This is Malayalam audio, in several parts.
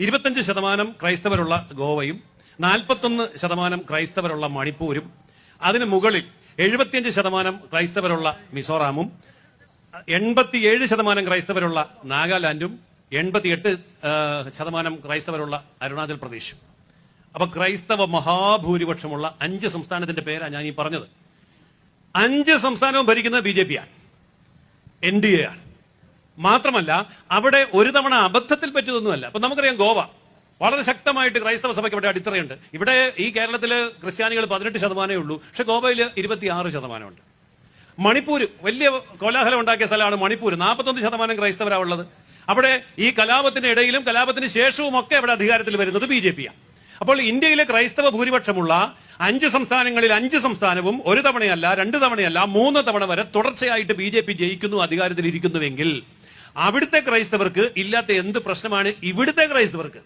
25% ക്രൈസ്തവരുള്ള ഗോവയും 41% ക്രൈസ്തവരുള്ള മണിപ്പൂരും അതിന് മുകളിൽ 75% ക്രൈസ്തവരുള്ള മിസോറാമും 87% ക്രൈസ്തവരുള്ള നാഗാലാൻഡും 88% ക്രൈസ്തവരുള്ള അരുണാചൽ പ്രദേശും. അപ്പൊ ക്രൈസ്തവ മഹാഭൂരിപക്ഷമുള്ള 5 സംസ്ഥാനത്തിന്റെ പേരാണ് ഞാൻ ഈ പറഞ്ഞത്. 5 സംസ്ഥാനവും ഭരിക്കുന്നത് BJP-യാണ്, NDA ആണ്. മാത്രമല്ല അവിടെ ഒരു തവണ അബദ്ധത്തിൽ പറ്റിയതൊന്നുമല്ല. അപ്പൊ നമുക്കറിയാം, ഗോവ വളരെ ശക്തമായിട്ട് ക്രൈസ്തവ സഭയ്ക്ക് ഇവിടെ അടിത്തറയുണ്ട്. ഇവിടെ ഈ കേരളത്തില് ക്രിസ്ത്യാനികൾ 18% ഉള്ളൂ, പക്ഷെ ഗോവയിൽ 26% ഉണ്ട്. മണിപ്പൂർ വലിയ കോലാഹലം ഉണ്ടാക്കിയ സ്ഥലമാണ് മണിപ്പൂർ. 41% ക്രൈസ്തവരാ ഉള്ളത്. അവിടെ ഈ കലാപത്തിന്റെ ഇടയിലും കലാപത്തിന് ശേഷവും ഒക്കെ അവിടെ അധികാരത്തിൽ വരുന്നത് BJP-യാണ്. അപ്പോൾ ഇന്ത്യയിലെ ക്രൈസ്തവ ഭൂരിപക്ഷമുള്ള 5 സംസ്ഥാനങ്ങളിൽ 5 സംസ്ഥാനവും ഒരു തവണയല്ല, 2 തവണയല്ല, 3 തവണ വരെ തുടർച്ചയായിട്ട് BJP ജയിക്കുന്നു, അധികാരത്തിലിരിക്കുന്നുവെങ്കിൽ അവിടുത്തെ ക്രൈസ്തവർക്ക് ഇല്ലാത്ത എന്ത് പ്രശ്നമാണ് ഇവിടുത്തെ ക്രൈസ്തവർക്ക്?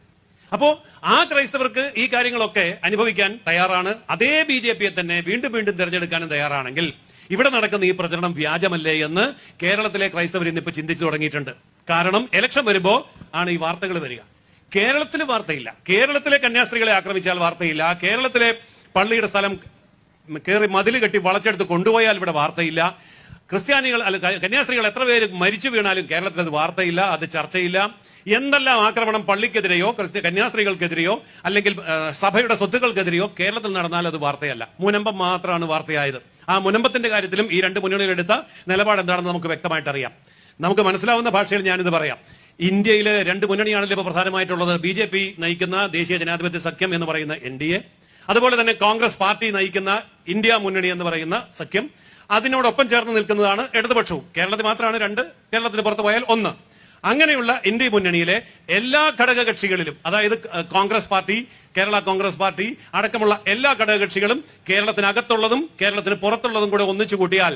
അപ്പോ ആ ക്രൈസ്തവർക്ക് ഈ കാര്യങ്ങളൊക്കെ അനുഭവിക്കാൻ തയ്യാറാണ്. അതേ BJP-യെ തന്നെ വീണ്ടും വീണ്ടും തെരഞ്ഞെടുക്കാനും തയ്യാറാണെങ്കിൽ ഇവിടെ നടക്കുന്ന ഈ പ്രചരണം വ്യാജമല്ലേ എന്ന് കേരളത്തിലെ ക്രൈസ്തവർ ഇന്നിപ്പോ ചിന്തിച്ചു തുടങ്ങിയിട്ടുണ്ട്. കാരണം ഇലക്ഷൻ വരുമ്പോ ആണ് ഈ വാർത്തകൾ വരിക. കേരളത്തിൽ വാർത്തയില്ല. കേരളത്തിലെ കന്യാസ്ത്രീകളെ ആക്രമിച്ചാൽ വാർത്തയില്ല. കേരളത്തിലെ പള്ളിയുടെ സ്ഥലം കയറി മതിൽ കെട്ടി വളച്ചെടുത്ത് കൊണ്ടുപോയാൽ ഇവിടെ വാർത്തയില്ല. ക്രിസ്ത്യാനികൾ അല്ല കന്യാസ്ത്രീകൾ എത്ര പേര് മരിച്ചു വീണാലും കേരളത്തിൽ അത് വാർത്തയില്ല, അത് ചർച്ചയില്ല. എന്തെല്ലാം ആക്രമണം പള്ളിക്കെതിരെയോ കന്യാസ്ത്രീകൾക്കെതിരെയോ അല്ലെങ്കിൽ സഭയുടെ സ്വത്തുക്കൾക്കെതിരെയോ കേരളത്തിൽ നടന്നാൽ അത് വാർത്തയല്ല. മുനമ്പം മാത്രമാണ് വാർത്തയായത്. ആ മുനമ്പത്തിന്റെ കാര്യത്തിലും ഈ 2 മുന്നണികളെടുത്ത നിലപാട് എന്താണെന്ന് നമുക്ക് വ്യക്തമായിട്ട് അറിയാം. നമുക്ക് മനസ്സിലാവുന്ന ഭാഷയിൽ ഞാനിത് പറയാം. ഇന്ത്യയിലെ 2 മുന്നണിയാണല്ലോ ഇപ്പോൾ പ്രധാനമായിട്ടുള്ളത്. BJP നയിക്കുന്ന ദേശീയ ജനാധിപത്യ സഖ്യം എന്ന് പറയുന്ന NDA, അതുപോലെ തന്നെ കോൺഗ്രസ് പാർട്ടി നയിക്കുന്ന ഇന്ത്യ മുന്നണി എന്ന് പറയുന്ന സഖ്യം, അതിനോടൊപ്പം ചേർന്ന് നിൽക്കുന്നതാണ് ഇടതുപക്ഷവും. കേരളത്തിൽ മാത്രമാണ് 2, കേരളത്തിന് പുറത്തു പോയാൽ 1. അങ്ങനെയുള്ള ഇന്ത്യ മുന്നണിയിലെ എല്ലാ ഘടകകക്ഷികളിലും, അതായത് കോൺഗ്രസ് പാർട്ടി, കേരള കോൺഗ്രസ് പാർട്ടി അടക്കമുള്ള എല്ലാ ഘടകകക്ഷികളും കേരളത്തിനകത്തുള്ളതും കേരളത്തിന് പുറത്തുള്ളതും കൂടെ ഒന്നിച്ചു കൂട്ടിയാൽ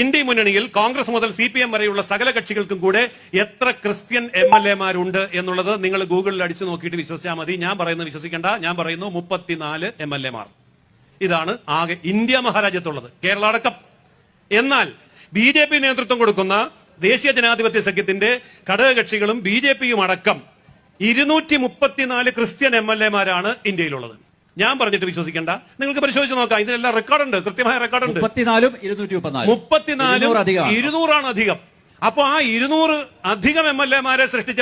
ഇന്ത്യ മുന്നണിയിൽ കോൺഗ്രസ് മുതൽ CPM വരെയുള്ള സകല കക്ഷികൾക്കും കൂടെ എത്ര ക്രിസ്ത്യൻ MLA-മാരുണ്ട് എന്നുള്ളത് നിങ്ങൾ ഗൂഗിളിൽ അടിച്ചു നോക്കിയിട്ട് വിശ്വസിച്ചാൽ മതി. ഞാൻ പറയുന്നത് വിശ്വസിക്കേണ്ട. ഞാൻ പറയുന്നു 34 MLA-മാർ. ഇതാണ് ആകെ ഇന്ത്യ മഹാരാജ്യത്തുള്ളത്, കേരള അടക്കം. എന്നാൽ BJP നേതൃത്വം കൊടുക്കുന്ന ദേശീയ ജനാധിപത്യ സഖ്യത്തിന്റെ ഘടകകക്ഷികളും BJP-യും അടക്കം 234 ക്രിസ്ത്യൻ MLA-മാരാണ് ഇന്ത്യയിലുള്ളത്. ഞാൻ പറഞ്ഞിട്ട് വിശ്വസിക്കേണ്ട, നിങ്ങൾക്ക് പരിശോധിച്ച് നോക്കാം. ഇതിനെല്ലാം റെക്കോർഡുണ്ട്, കൃത്യമായ റെക്കോർഡുണ്ട്. 34 200 അധികം. അപ്പൊ ആ 200 അധികം MLA-മാരെ സൃഷ്ടിച്ച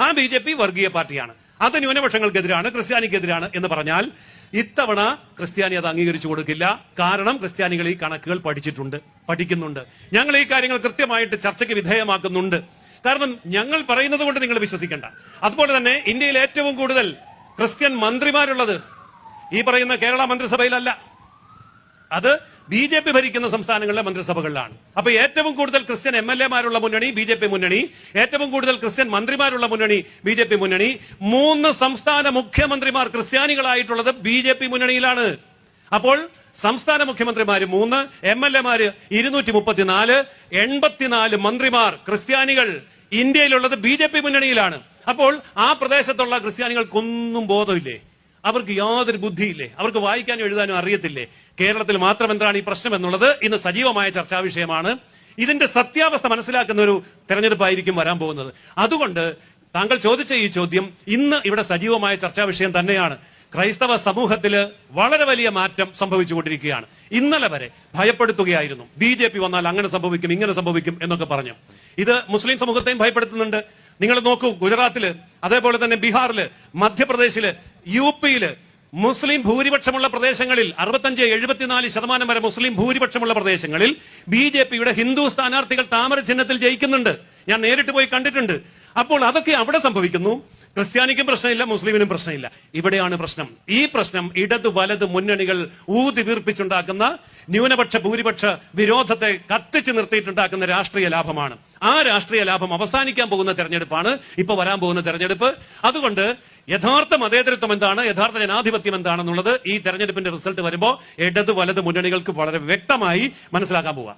ആ BJP വർഗീയ പാർട്ടിയാണ്. അത് ന്യൂനപക്ഷങ്ങൾക്കെതിരാണ്, ക്രിസ്ത്യാനിക്കെതിരാണ് എന്ന് പറഞ്ഞാൽ ഇത്തവണ ക്രിസ്ത്യാനി അത് അംഗീകരിച്ചു കൊടുക്കില്ല. കാരണം ക്രിസ്ത്യാനികൾ ഈ കണക്കുകൾ പഠിക്കുന്നുണ്ട്. ഞങ്ങൾ ഈ കാര്യങ്ങൾ കൃത്യമായിട്ട് ചർച്ചയ്ക്ക് വിധേയമാക്കുന്നുണ്ട്. കാരണം ഞങ്ങൾ പറയുന്നത് കൊണ്ട് നിങ്ങൾ വിശ്വസിക്കേണ്ട. അതുപോലെ തന്നെ ഇന്ത്യയിൽ ഏറ്റവും കൂടുതൽ ക്രിസ്ത്യൻ മന്ത്രിമാരുള്ളത് ഈ പറയുന്ന കേരള മന്ത്രിസഭയിലല്ല, അത് BJP ഭരിക്കുന്ന സംസ്ഥാനങ്ങളിലെ മന്ത്രിസഭകളിലാണ്. അപ്പൊ ഏറ്റവും കൂടുതൽ ക്രിസ്ത്യൻ MLA-മാരുള്ള മുന്നണി BJP മുന്നണി, ഏറ്റവും കൂടുതൽ ക്രിസ്ത്യൻ മന്ത്രിമാരുള്ള മുന്നണി BJP മുന്നണി. 3 സംസ്ഥാന മുഖ്യമന്ത്രിമാർ ക്രിസ്ത്യാനികളായിട്ടുള്ളത് BJP മുന്നണിയിലാണ്. അപ്പോൾ സംസ്ഥാന മുഖ്യമന്ത്രിമാര് 3, MLA-മാര് 234, 84 മന്ത്രിമാർ ക്രിസ്ത്യാനികൾ ഇന്ത്യയിലുള്ളത് BJP മുന്നണിയിലാണ്. അപ്പോൾ ആ പ്രദേശത്തുള്ള ക്രിസ്ത്യാനികൾക്കൊന്നും ബോധമില്ലേ? അവർക്ക് യാതൊരു ബുദ്ധിയില്ലേ? അവർക്ക് വായിക്കാനും എഴുതാനും അറിയത്തില്ലേ? കേരളത്തിൽ മാത്രം എന്താണ് ഈ പ്രശ്നം എന്നുള്ളത് ഇന്ന് സജീവമായ ചർച്ചാ വിഷയമാണ്. ഇതിന്റെ സത്യാവസ്ഥ മനസ്സിലാക്കുന്ന ഒരു തെരഞ്ഞെടുപ്പായിരിക്കും വരാൻ പോകുന്നത്. അതുകൊണ്ട് താങ്കൾ ചോദിച്ച ഈ ചോദ്യം ഇന്ന് ഇവിടെ സജീവമായ ചർച്ചാ വിഷയം തന്നെയാണ്. ക്രൈസ്തവ സമൂഹത്തില് വളരെ വലിയ മാറ്റം സംഭവിച്ചുകൊണ്ടിരിക്കുകയാണ്. ഇന്നലെ വരെ ഭയപ്പെടുത്തുകയായിരുന്നു. BJP വന്നാൽ അങ്ങനെ സംഭവിക്കും, ഇങ്ങനെ സംഭവിക്കും എന്നൊക്കെ പറഞ്ഞു. ഇത് മുസ്ലിം സമൂഹത്തെയും ഭയപ്പെടുത്തുന്നുണ്ട്. നിങ്ങൾ നോക്കൂ, ഗുജറാത്തില്, അതേപോലെ തന്നെ ബീഹാറില്, മധ്യപ്രദേശില്, UP-യില് മുസ്ലിം ഭൂരിപക്ഷമുള്ള പ്രദേശങ്ങളിൽ 65-74% വരെ മുസ്ലിം ഭൂരിപക്ഷമുള്ള പ്രദേശങ്ങളിൽ BJP-യുടെ ഹിന്ദു സ്ഥാനാർത്ഥികൾ താമര ചിഹ്നത്തിൽ ജയിക്കുന്നുണ്ട്. ഞാൻ നേരിട്ട് പോയി കണ്ടിട്ടുണ്ട്. അപ്പോൾ അതൊക്കെ അവിടെ സംഭവിക്കുന്നു. ക്രിസ്ത്യാനിക്കും പ്രശ്നമില്ല, മുസ്ലിമിനും പ്രശ്നമില്ല. ഇവിടെയാണ് പ്രശ്നം. ഈ പ്രശ്നം ഇടതു വലത് മുന്നണികൾ ഊതി വീർപ്പിച്ചുണ്ടാക്കുന്ന ന്യൂനപക്ഷ ഭൂരിപക്ഷ വിരോധത്തെ കത്തിച്ചു നിർത്തിയിട്ടുണ്ടാക്കുന്ന രാഷ്ട്രീയ ലാഭമാണ്. ആ രാഷ്ട്രീയ ലാഭം അവസാനിക്കാൻ പോകുന്ന തെരഞ്ഞെടുപ്പാണ് ഇപ്പൊ വരാൻ പോകുന്ന തെരഞ്ഞെടുപ്പ്. അതുകൊണ്ട് യഥാർത്ഥ മതേതരത്വം എന്താണ്, യഥാർത്ഥ ജനാധിപത്യം എന്താണെന്നുള്ളത് ഈ തെരഞ്ഞെടുപ്പിന്റെ റിസൾട്ട് വരുമ്പോൾ ഇടതു വലത് മുന്നണികൾക്ക് വളരെ വ്യക്തമായി മനസ്സിലാക്കാൻ പോവുക.